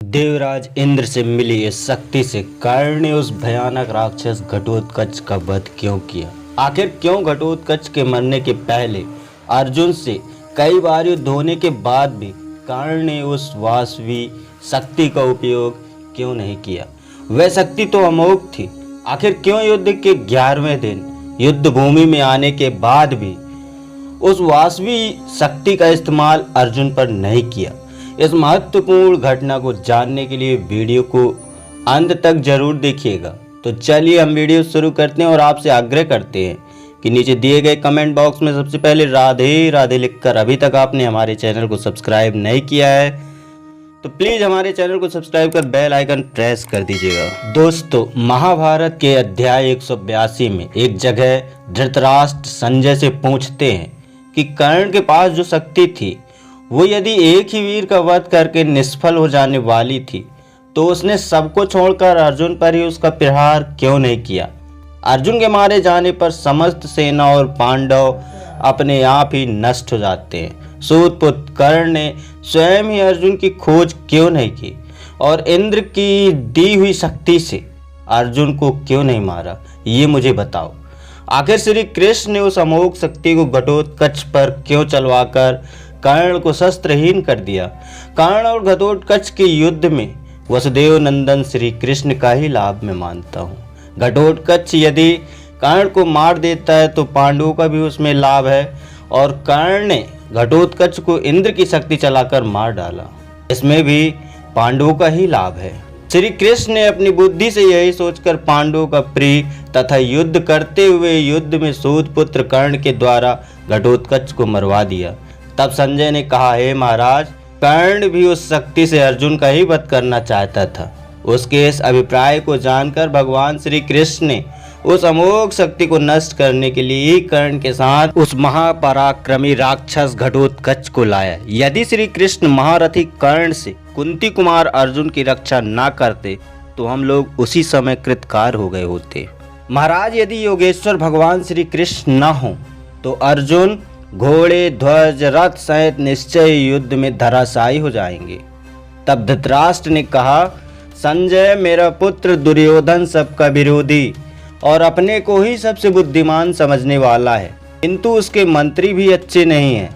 देवराज इंद्र से मिली इस शक्ति से कर्ण ने उस भयानक राक्षस घटोत्कच का वध क्यों किया? आखिर क्यों घटोत्कच के मरने के पहले अर्जुन से कई बार युद्ध होने के बाद भी कर्ण ने उस वासवी शक्ति का उपयोग क्यों नहीं किया? वह शक्ति तो अमोघ थी। आखिर क्यों युद्ध के 11वें दिन युद्ध भूमि में आने के बाद भी उस वासवी शक्ति का इस्तेमाल अर्जुन पर नहीं किया? इस महत्वपूर्ण घटना को जानने के लिए वीडियो को अंत तक जरूर देखिएगा। तो चलिए हम वीडियो शुरू करते हैं और आपसे आग्रह करते हैं कि नीचे दिए गए कमेंट बॉक्स में सबसे पहले राधे राधे लिखकर अभी तक आपने हमारे चैनल को सब्सक्राइब नहीं किया है तो प्लीज हमारे चैनल को सब्सक्राइब कर बेल आइकन प्रेस कर दीजिएगा। दोस्तों, महाभारत के अध्याय 182 में एक जगह धृतराष्ट्र संजय से पूछते हैं कि कर्ण के पास जो शक्ति थी वो यदि एक ही वीर का वध करके निष्फल हो जाने वाली थी तो उसने सबको छोड़कर अर्जुन पर ही उसका प्रहार क्यों नहीं किया? अर्जुन के मारे जाने पर समस्त सेना और पांडव अपने आप ही नष्ट हो जाते हैं। सूतपुत्र कर्ण ने स्वयं ही अर्जुन की खोज क्यों नहीं की और इंद्र की दी हुई शक्ति से अर्जुन को क्यों नहीं मारा? ये मुझे बताओ। आखिर श्री कृष्ण ने उस अमोघ शक्ति को घटोत्कच पर क्यों चलवाकर कर्ण को शस्त्रहीन कर दिया? कर्ण और घटोत्कच के युद्ध में वसुदेव नंदन श्री कृष्ण का ही लाभ मैं मानता हूँ। घटोत्कच यदि कर्ण को मार देता है तो पांडवों का भी उसमें लाभ है और कर्ण ने घटोत्कच को इंद्र की शक्ति चलाकर मार डाला, इसमें भी पांडवों का ही लाभ है। श्री कृष्ण ने अपनी बुद्धि से यही सोचकर पांडवों का प्रिय तथा युद्ध करते हुए युद्ध में सूतपुत्र कर्ण के द्वारा घटोत्कच को मरवा दिया। तब संजय ने कहा, हे महाराज, कर्ण भी उस शक्ति से अर्जुन का ही वध करना चाहता था। उसके इस अभिप्राय को जानकर भगवान श्री कृष्ण ने उस अमोघ शक्ति को नष्ट करने के लिए ही कर्ण के साथ उस महापराक्रमी राक्षस घटोत्कच को लाया। यदि श्री कृष्ण महारथी कर्ण से कुंती कुमार अर्जुन की रक्षा न करते तो हम लोग उसी समय कृतकार हो गए होते। महाराज, यदि योगेश्वर भगवान श्री कृष्ण न हो तो अर्जुन घोड़े ध्वज रथ सहित निश्चय युद्ध में धराशायी हो जाएंगे। तब धृतराष्ट्र ने कहा, संजय, मेरा पुत्र दुर्योधन सबका विरोधी और अपने को ही सबसे बुद्धिमान समझने वाला है, किंतु उसके मंत्री भी अच्छे नहीं हैं।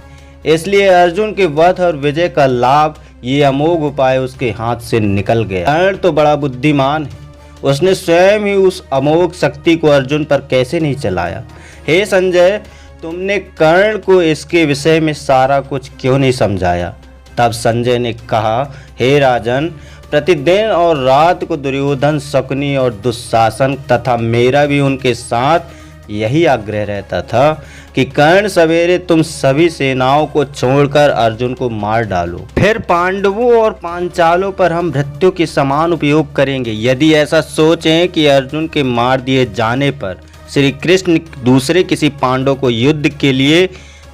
इसलिए अर्जुन के वध और विजय का लाभ ये अमोघ उपाय उसके हाथ से निकल गया। कर्ण तो बड़ा बुद्धिमान है, उसने स्वयं ही उस अमोघ शक्ति को अर्जुन पर कैसे नहीं चलाया? हे संजय, तुमने कर्ण को इसके विषय में सारा कुछ क्यों नहीं समझाया? तब संजय ने कहा, हे राजन, प्रतिदिन और रात को दुर्योधन, शकुनी और दुशासन तथा मेरा भी उनके साथ यही आग्रह रहता था कि कर्ण सवेरे तुम सभी सेनाओं को छोड़कर अर्जुन को मार डालो, फिर पांडवों और पांचालों पर हम भृत्यों के समान उपयोग करेंगे। यदि ऐसा सोचें कि अर्जुन के मार दिए जाने पर श्री कृष्ण दूसरे किसी पांडव को युद्ध के लिए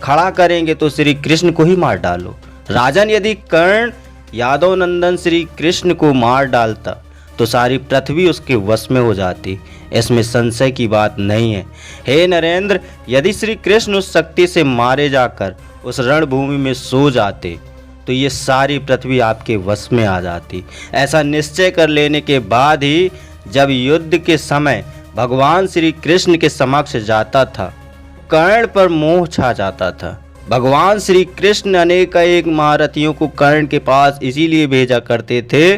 खड़ा करेंगे तो श्री कृष्ण को ही मार डालो। राजन, यदि कर्ण यादव नंदन श्री कृष्ण को मार डालता तो सारी पृथ्वी उसके वश में हो जाती, इसमें संशय की बात नहीं है। हे नरेंद्र, यदि श्री कृष्ण उस शक्ति से मारे जाकर उस रणभूमि में सो जाते तो ये सारी पृथ्वी आपके वश में आ जाती। ऐसा निश्चय कर लेने के बाद ही जब युद्ध के समय भगवान श्री कृष्ण के समक्ष जाता था, कर्ण पर मोह छा जाता था। भगवान श्री कृष्ण अनेक महारथियों को कर्ण के पास इसीलिए भेजा करते थे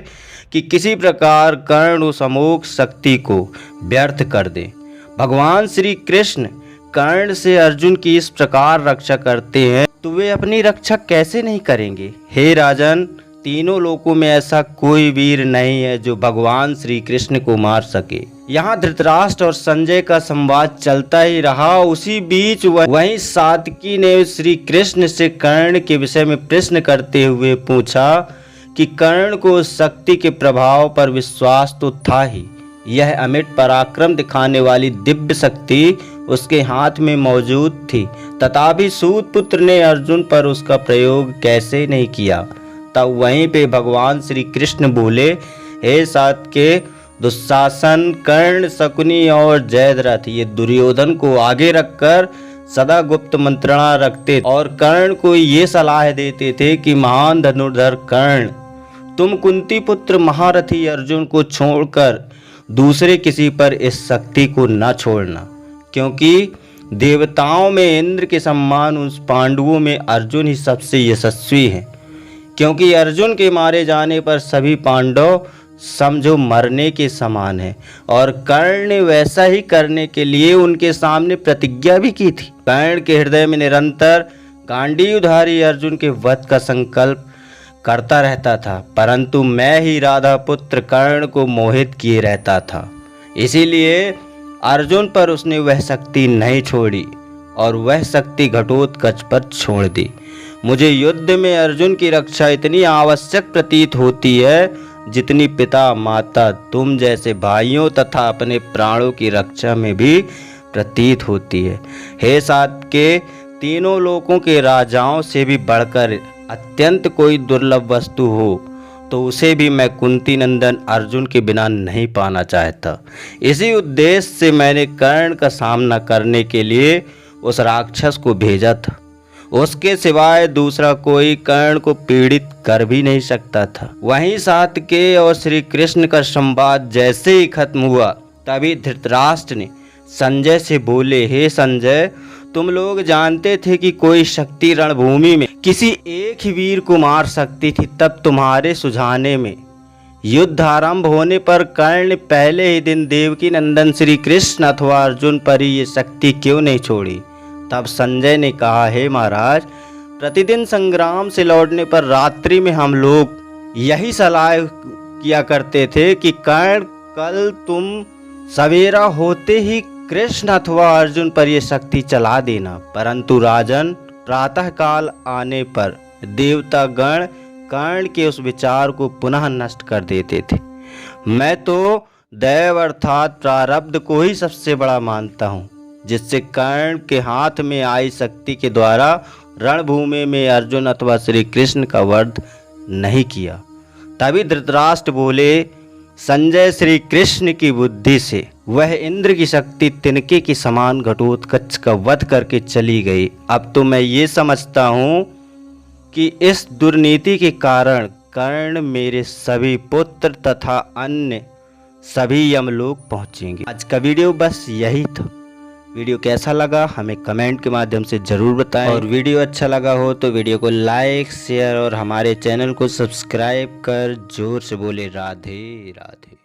कि किसी प्रकार कर्ण उस अमोघ शक्ति को व्यर्थ कर दे। भगवान श्री कृष्ण कर्ण से अर्जुन की इस प्रकार रक्षा करते हैं तो वे अपनी रक्षा कैसे नहीं करेंगे? हे राजन, तीनों लोकों में ऐसा कोई वीर नहीं है जो भगवान श्री कृष्ण को मार सके। यहाँ धृतराष्ट्र और संजय का संवाद चलता ही रहा। उसी बीच वहीं सात्विकी ने श्री कृष्ण से कर्ण के विषय में प्रश्न करते हुए पूछा कि कर्ण को शक्ति के प्रभाव पर विश्वास तो था ही, यह अमिट पराक्रम दिखाने वाली दिव्य शक्ति उसके हाथ में मौजूद थी, तथापि सूतपुत्र ने अर्जुन पर उसका प्रयोग कैसे नहीं किया? तब वहीं पे भगवान श्री कृष्ण बोले, हे सात्विके, दुशासन, कर्ण, शकुनी और जयद्रथ ये दुर्योधन को आगे रखकर सदा गुप्त मंत्रणा रखते और कर्ण को ये सलाह देते थे कि महान धनुर्धर कर्ण, तुम कुंती पुत्र महारथी अर्जुन को छोड़कर दूसरे किसी पर इस शक्ति को न छोड़ना, क्योंकि देवताओं में इंद्र के समान उस पांडवों में अर्जुन ही सबसे यशस्वी है। क्योंकि अर्जुन के मारे जाने पर सभी पांडव समझो मरने के समान है, और कर्ण ने वैसा ही करने के लिए उनके सामने प्रतिज्ञा भी की थी। कर्ण के हृदय में निरंतर गांडीवधारी अर्जुन के वध का संकल्प करता रहता था, परंतु मैं ही राधा पुत्र कर्ण को मोहित किए रहता था। इसीलिए अर्जुन पर उसने वह शक्ति नहीं छोड़ी और वह शक्ति घटोत्कच पर छोड़ दी। मुझे युद्ध में अर्जुन की रक्षा इतनी आवश्यक प्रतीत होती है जितनी पिता माता तुम जैसे भाइयों तथा अपने प्राणों की रक्षा में भी प्रतीत होती है। हे सात के तीनों लोकों के राजाओं से भी बढ़कर अत्यंत कोई दुर्लभ वस्तु हो तो उसे भी मैं कुंती नंदन अर्जुन के बिना नहीं पाना चाहता। इसी उद्देश्य से मैंने कर्ण का सामना करने के लिए उस राक्षस को भेजा था। उसके सिवाय दूसरा कोई कर्ण को पीड़ित कर भी नहीं सकता था। वहीं सात्यकी और श्री कृष्ण का संवाद जैसे ही खत्म हुआ तभी धृतराष्ट्र ने संजय से बोले, हे संजय, तुम लोग जानते थे कि कोई शक्ति रणभूमि में किसी एक ही वीर को मार सकती थी, तब तुम्हारे सुझाने में युद्ध आरंभ होने पर कर्ण ने पहले ही दिन देवकी नंदन श्री कृष्ण अथवा अर्जुन पर ही ये शक्ति क्यों नहीं छोड़ी। तब संजय ने कहा, हे महाराज, प्रतिदिन संग्राम से लौटने पर रात्रि में हम लोग यही सलाह किया करते थे कि कर्ण कल तुम सवेरा होते ही कृष्ण अथवा अर्जुन पर यह शक्ति चला देना, परंतु राजन प्रातः काल आने पर देवता गण कर्ण के उस विचार को पुनः नष्ट कर देते थे। मैं तो दैव अर्थात प्रारब्ध को ही सबसे बड़ा मानता हूँ, जिससे कर्ण के हाथ में आई शक्ति के द्वारा रणभूमि में अर्जुन अथवा श्री कृष्ण का वध नहीं किया। तभी धृतराष्ट्र बोले, संजय, श्री कृष्ण की बुद्धि से वह इंद्र की शक्ति तिनके के समान घटोत्कच का वध करके चली गई। अब तो मैं ये समझता हूँ कि इस दुर्नीति के कारण कर्ण मेरे सभी पुत्र तथा अन्य सभी यमलोक पहुँचेंगे। आज का वीडियो बस यही था। वीडियो कैसा लगा हमें कमेंट के माध्यम से ज़रूर बताएं, और वीडियो अच्छा लगा हो तो वीडियो को लाइक, शेयर और हमारे चैनल को सब्सक्राइब कर जोर से बोले राधे राधे।